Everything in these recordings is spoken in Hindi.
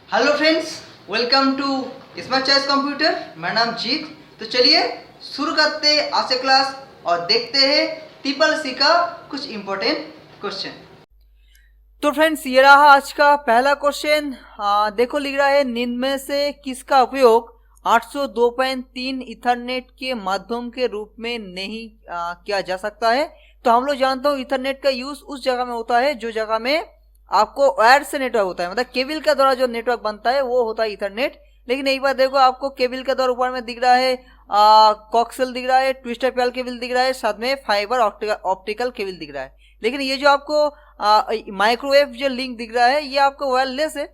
Hello friends, welcome to smart choice computer. मेरा नाम जीत। तो चलिए शुरू करते हैं आज से क्लास और देखते हैं ट्रिपल सी का कुछ इम्पोर्टेंट क्वेश्चन। तो फ्रेंड्स, ये रहा आज का पहला क्वेश्चन। देखो, लिख रहा है निम्न में से किसका उपयोग 802.3 इथरनेट के माध्यम के रूप में नहीं किया जा सकता है। तो हम लोग जानते हो इथरनेट का यूज उस जगह में होता है जो जगह में आपको वायर से नेटवर्क होता है, मतलब केबल के द्वारा जो नेटवर्क बनता है वो होता है इथरनेट। लेकिन एक बार देखो, आपको केबल के द्वारा ऊपर में दिख रहा है कॉक्सल दिख रहा है, ट्विस्टर पैल केबल दिख रहा है, साथ में फाइबर ऑप्टिकल केबल दिख रहा है। लेकिन ये जो आपको माइक्रोवेव जो लिंक दिख रहा है ये आपको वायरलेस है।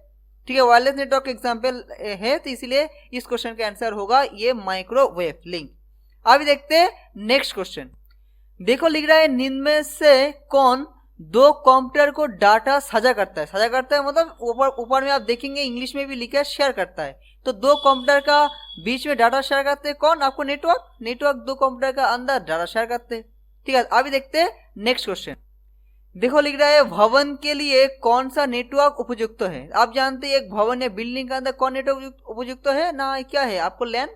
ठीक है, वायरलेस नेटवर्क एग्जाम्पल है, तो इसलिए इस क्वेश्चन का आंसर होगा ये माइक्रोवेव लिंक। अभी देखते हैं नेक्स्ट क्वेश्चन। देखो, लिख रहा है निम्न में से कौन दो कंप्यूटर को डाटा साझा करता है। साझा करता है मतलब ऊपर में आप देखेंगे इंग्लिश में भी लिखा है शेयर करता है। तो दो कंप्यूटर का बीच में डाटा शेयर करते हैं कौन? आपको नेटवर्क दो कंप्यूटर का अंदर डाटा शेयर करते हैं। ठीक है, अभी देखते हैं नेक्स्ट क्वेश्चन। देखो, लिख रहा है भवन के लिए कौन सा नेटवर्क उपयुक्त है। आप जानते हैं एक भवन या बिल्डिंग के अंदर कौन नेटवर्क उपयुक्त है ना, क्या है आपको लैन।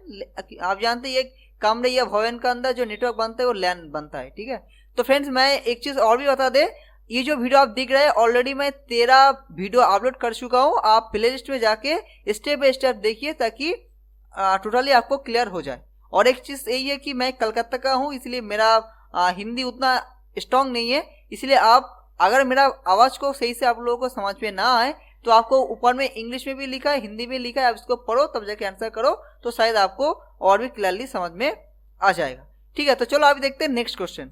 आप जानते हैं एक कमरे या भवन के अंदर जो नेटवर्क बनता है वो लैन बनता है। ठीक है, तो फ्रेंड्स मैं एक चीज और भी बता दे, ये जो वीडियो आप देख रहे हैं ऑलरेडी मैं 13 वीडियो अपलोड कर चुका हूँ। आप प्ले लिस्ट में जाके स्टेप बाय स्टेप देखिए ताकि टोटली आपको क्लियर हो जाए। और एक चीज यही है कि मैं कलकत्ता का हूँ, इसलिए मेरा हिंदी उतना स्ट्रांग नहीं है। इसलिए आप अगर मेरा आवाज को सही से आप लोगों को समझ में ना आए तो आपको ऊपर में इंग्लिश में भी लिखा है, हिंदी में लिखा है, आप इसको पढ़ो तब जाके आंसर करो, तो शायद आपको और भी क्लियरली समझ में आ जाएगा। ठीक है, तो चलो अभी देखते हैं नेक्स्ट क्वेश्चन।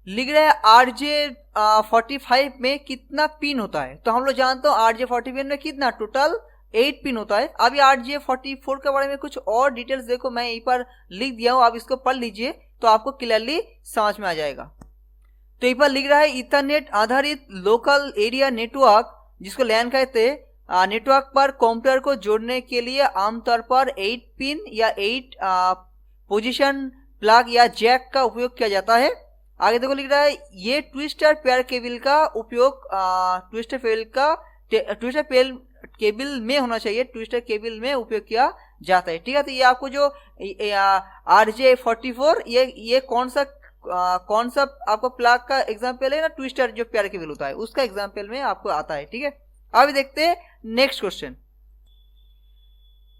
लिख रहा है RJ45 में कितना पिन होता है। तो हम लोग जानते हो RJ45 में कितना टोटल 8 पिन होता है। अभी RJ44 के बारे में कुछ और डिटेल्स देखो, मैं यहीं पर लिख दिया हूं, आप इसको पढ़ लीजिए तो आपको क्लियरली समझ में आ जाएगा। तो यहीं पर लिख रहा है इथरनेट आधारित लोकल एरिया नेटवर्क जिसको लैन कहते हैं, नेटवर्क पर कंप्यूटर को जोड़ने के लिए आमतौर पर 8 पिन या 8 पोजिशन प्लग या जैक का उपयोग किया जाता है। आगे देखो, लिख रहा है ये ट्विस्टर पेयर केबल का उपयोग ट्विस्टर पेयर केबल में होना चाहिए, ट्विस्टर केबल में उपयोग किया जाता है। ठीक है, तो ये आपको जो RJ44 ये कौन सा आपको प्लग का एग्जांपल है ना, ट्विस्टर जो पेयर केबल होता है उसका एग्जांपल में आपको आता है। ठीक है, अभी देखते हैं नेक्स्ट क्वेश्चन।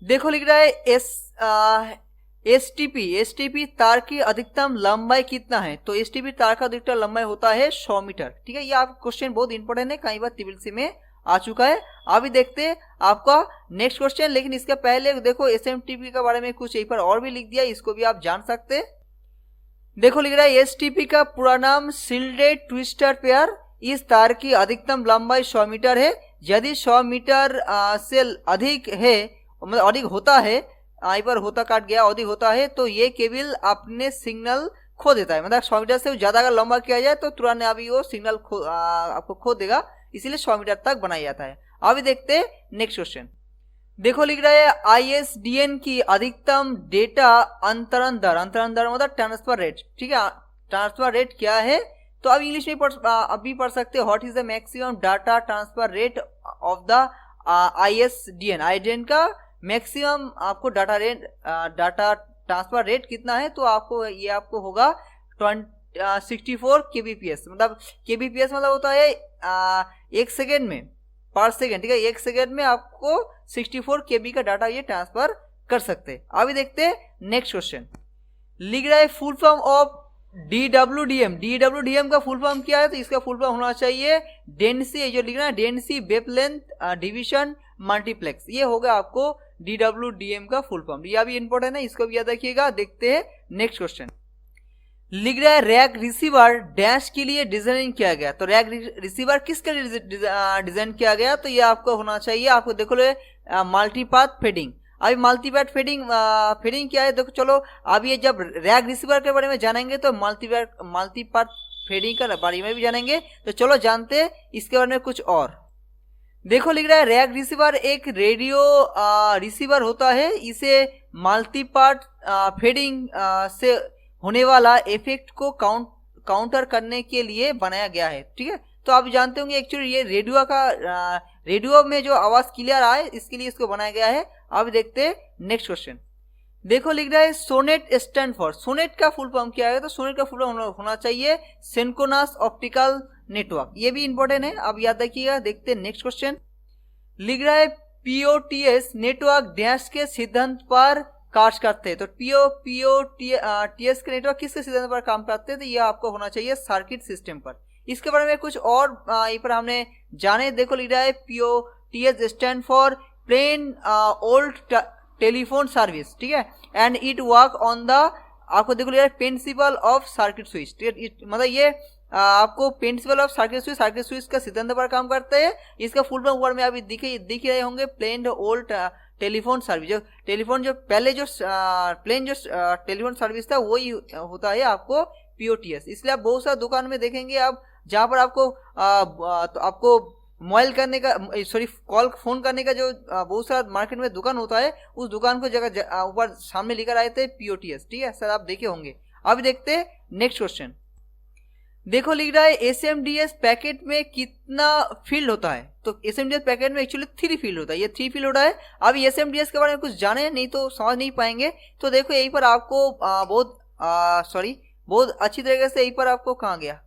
देखो, लिख रहा है एसटीपी तार की अधिकतम लंबाई कितना है। तो एसटीपी तार का अधिकतम लंबाई होता है 100 मीटर। ठीक है, ये आप क्वेश्चन बहुत इंपॉर्टेंट है, कई बार TBC में आ चुका है। अभी देखते हैं आपका नेक्स्ट क्वेश्चन। लेकिन इसके पहले देखो SMTP के बारे में कुछ यहीं पर और भी लिख दिया, इसको भी आप जान सकते हैं। देखो, लिख रहा है एसटीपी का पूरा नाम शिल्डेड ट्विस्टर पेयर। इस तार की अधिकतम लंबाई 100 मीटर है। यदि 100 मीटर से अधिक है, मतलब अधिक होता है, यहाँ पर होता काट गया, अधिक होता है तो ये केबल अपने सिग्नल खो देता है। मतलब 100 मीटर से ज्यादा अगर लंबा किया जाए तो तुरंत अभी वो सिग्नल आपको खो देगा, इसीलिए 100 मीटर तक बनाया जाता है। अभी देखते हैं नेक्स्ट क्वेश्चन। देखो, लिख रहा है ISDN की अधिकतम डेटा अंतरण दर मतलब ट्रांसफर रेट। ठीक है, ट्रांसफर रेट क्या है तो अब इंग्लिश में अभी पढ़ सकते हो, what is the maximum data transfer rate of the ISDN का मैक्सिमम आपको डाटा ट्रांसफर रेट कितना है। तो आपको होगा 64 kbps। मतलब kbps मतलब होता है एक सेकेंड में पर सेकेंड। ठीक है, एक सेकेंड में आपको 64 KB का डाटा ये ट्रांसफर कर सकते हैं। अभी देखते हैं नेक्स्ट क्वेश्चन। लिख रहा है फुल फॉर्म ऑफ DWDM का फुल फॉर्म क्या है। तो इसका फुल फॉर्म होना चाहिए डेंसी, जो लिख रहा है डेंसी वेवलेंथ डिवीजन मल्टीप्लेक्स। ये होगा आपको DWDM का फुल फॉर्म। ये भी इंपॉर्टेंट है, इसको भी याद रखिएगा। देखते हैं नेक्स्ट क्वेश्चन। लिख रहा है रैक रिसीवर डैश के लिए डिजाइन किया गया। तो रैक रिसीवर किसके लिए डिजाइन किया गया। तो ये आपको होना चाहिए, आपको देखो मल्टीपाथ फेडिंग। अभी मल्टीपाथ फेडिंग क्या है देखो, चलो अब ये जब रैक रिसीवर के बारे में जानेंगे तो मल्टीपाथ फेडिंग के बारे में भी जानेंगे। तो चलो जानते हैं इसके बारे में कुछ और। देखो, लिख रहा है रैक रिसीवर एक रेडियो रिसीवर होता है। इसे मल्टीपाथ फेडिंग से होने वाला इफेक्ट को काउंटर करने के लिए बनाया गया है। ठीक है, तो आप जानते होंगे एक्चुअली ये रेडियो में जो आवाज क्लियर आए इसके लिए इसको बनाया गया है। अब देखते हैं नेक्स्ट क्वेश्चन। देखो लिख रहा है सोनेट स्टैंड फॉर, सोनेट का फुल फॉर्म क्या है? तो सोनेट का फुल फॉर्म होना चाहिए सिंक्रोनस ऑप्टिकल नेटवर्क, ये भी इंपॉर्टेंट है, अब याद रखिएगा। देखते हैं नेक्स्ट क्वेश्चन। लिख रहा है पीओटीएस नेटवर्क डैश के सिद्धांत पर कार्य करते हैं। तो पीओटीएस के नेटवर्क किसके सिद्धांत पर काम करते हैं? तो ये आपको होना चाहिए सर्किट सिस्टम पर। इसके बारे में कुछ और यहाँ पर हमने जाने। देखो लिख रहा है POTS stand for plain old telephone service, ठीक है, and it work on the, आपको देखो लिख रहा है प्रिंसिपल ऑफ सर्किट स्विच, ठीक है, मतलब ये आपको प्रिंसिपल ऑफ सर्किट स्विच का सिद्धांत पर काम करते हैं। इसका फुल फॉर्म वर्ड में अभी दिख रहे होंगे, प्लेन ओल्ड टेलीफोन सर्विस। जो टेलीफोन जो पहले जो प्लेन जो टेलीफोन सर्विस था वही होता है आपको पीओटीएस। इसलिए आप बहुत सारे दुकान में देखेंगे आप, जहाँ पर आपको तो आपको मोबाइल करने का कॉल फोन करने का जो बहुत सारा मार्केट में दुकान होता है, उस दुकान को जगह ऊपर सामने लिखा रहते हैं पीओटीएस, ठीक है सर, आप देखे होंगे। अब देखते हैं नेक्स्ट क्वेश्चन। देखो लिख रहा है एसएमडीएस पैकेट में कितना फील्ड होता है? तो एसएमडीएस पैकेट में एक्चुअली 3 फील्ड होता है, ये 3 फील्ड होता है। अब एसएमडीएस के बारे में कुछ जाने नहीं तो समझ नहीं पाएंगे। तो देखो यहीं पर आपको बहुत अच्छी तरीके से यहीं पर आपको कहाँ गया,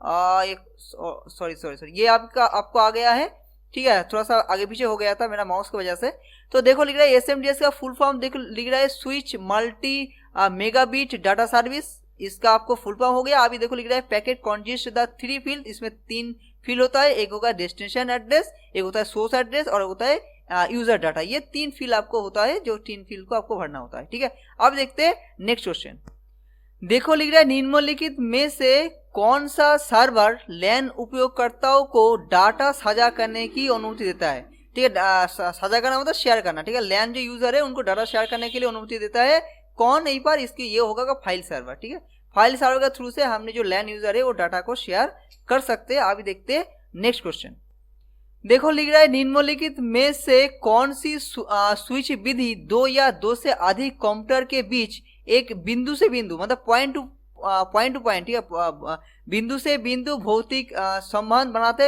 सॉरी ये आपको आ गया है, ठीक है, थोड़ा सा आगे पीछे हो गया था मेरा माउस की वजह से। तो देखो लिख रहा है एसएमडीएस का फुल फॉर्म देखो लिख रहा है switch multi megabit data service, इसका आपको फुल फॉर्म हो गया। अभी देखो लिख रहा है पैकेट कॉन्जिस्ट द 3 फील्ड, इसमें 3 फील्ड होता है, एक होगा डेस्टिनेशन एड्रेस, एक होता है सोर्स एड्रेस और होता है यूजर डाटा। ये 3 फील्ड आपको होता है, जो 3 फील्ड को आपको भरना होता है, ठीक है। अब देखते हैं नेक्स्ट क्वेश्चन। देखो लिख रहा है निम्नलिखित में से कौन सा सर्वर लैन उपयोगकर्ताओं को डाटा साझा करने की अनुमति देता है? ठीक है, साझा करना मतलब शेयर करना, ठीक है। लैन जो यूजर है उनको डाटा शेयर करने के लिए अनुमति देता है कौन? यहीं पर इसकी ये होगा फाइल सर्वर, ठीक है। फाइल सर्वर के थ्रू से हमने जो लैन यूजर है वो डाटा को शेयर कर सकते हैं। अभी देखते हैं नेक्स्ट क्वेश्चन। देखो लिख रहा है निम्नलिखित में से कौन सी स्विच विधि 2 या 2 से अधिक कंप्यूटर के बीच एक बिंदु से बिंदु मतलब पॉइंट टू पॉइंट, ठीक है, बिंदु से बिंदु भौतिक संबंध बनाता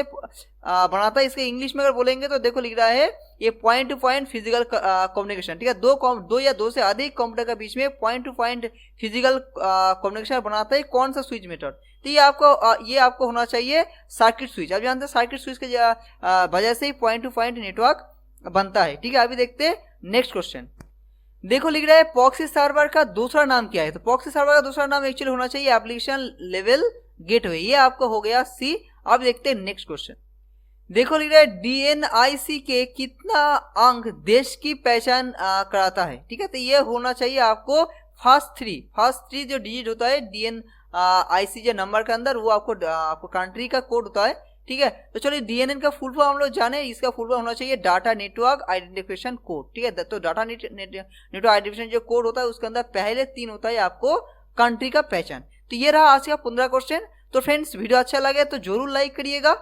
है। इसके इंग्लिश में अगर बोलेंगे तो देखो लिख रहा है ये point two point physical communication, ठीक है। 2 या 2 से अधिक कंप्यूटर के बीच में point two point physical communication बनाता है कौन सा स्विच मेथड? तो ये आपको होना चाहिए सर्किट स्विच। आप जानते हैं सर्किट स्विच के वजह से ही पॉइंट टू पॉइंट नेटवर्क बनता है, ठीक है। अभी देखते हैं नेक्स्ट क्वेश्चन। देखो लिख रहा है प्रॉक्सी सर्वर का दूसरा नाम क्या है? तो प्रॉक्सी सर्वर का दूसरा नाम एक्चुअली होना चाहिए एप्लीकेशन लेवल गेटवे, ये आपको हो गया सी। अब देखते हैं नेक्स्ट क्वेश्चन। देखो लिख रहा है डीएनआईसी के कितना अंक देश की पहचान कराता है? ठीक है, तो ये होना चाहिए आपको फर्स्ट 3 जो डिजिट होता है डीएनआईसी जो नंबर के अंदर, वो आपको कंट्री का कोड होता है, ठीक है। तो चलिए डीएनएन का फुल फॉर्म हम लोग जाने, इसका फुल फॉर्म होना चाहिए डाटा नेटवर्क आइडेंटिफिकेशन कोड, ठीक है। तो डाटा नेटवर्क आइडेंटिफिकेशन जो कोड होता है उसके अंदर पहले 3 होता है आपको कंट्री का पहचान। तो ये रहा आज का 15 क्वेश्चन। तो फ्रेंड्स वीडियो अच्छा लगे तो जरूर लाइक करिएगा,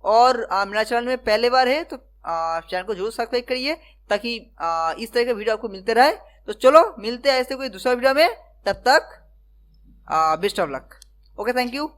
और मेरा चैनल में पहले बार है तो चैनल को जरूर सब्सक्राइब करिए ताकि इस तरह के वीडियो आपको मिलते रहे। तो चलो मिलते हैं ऐसे कोई दूसरा वीडियो में, तब तक best of luck. Okay, thank you.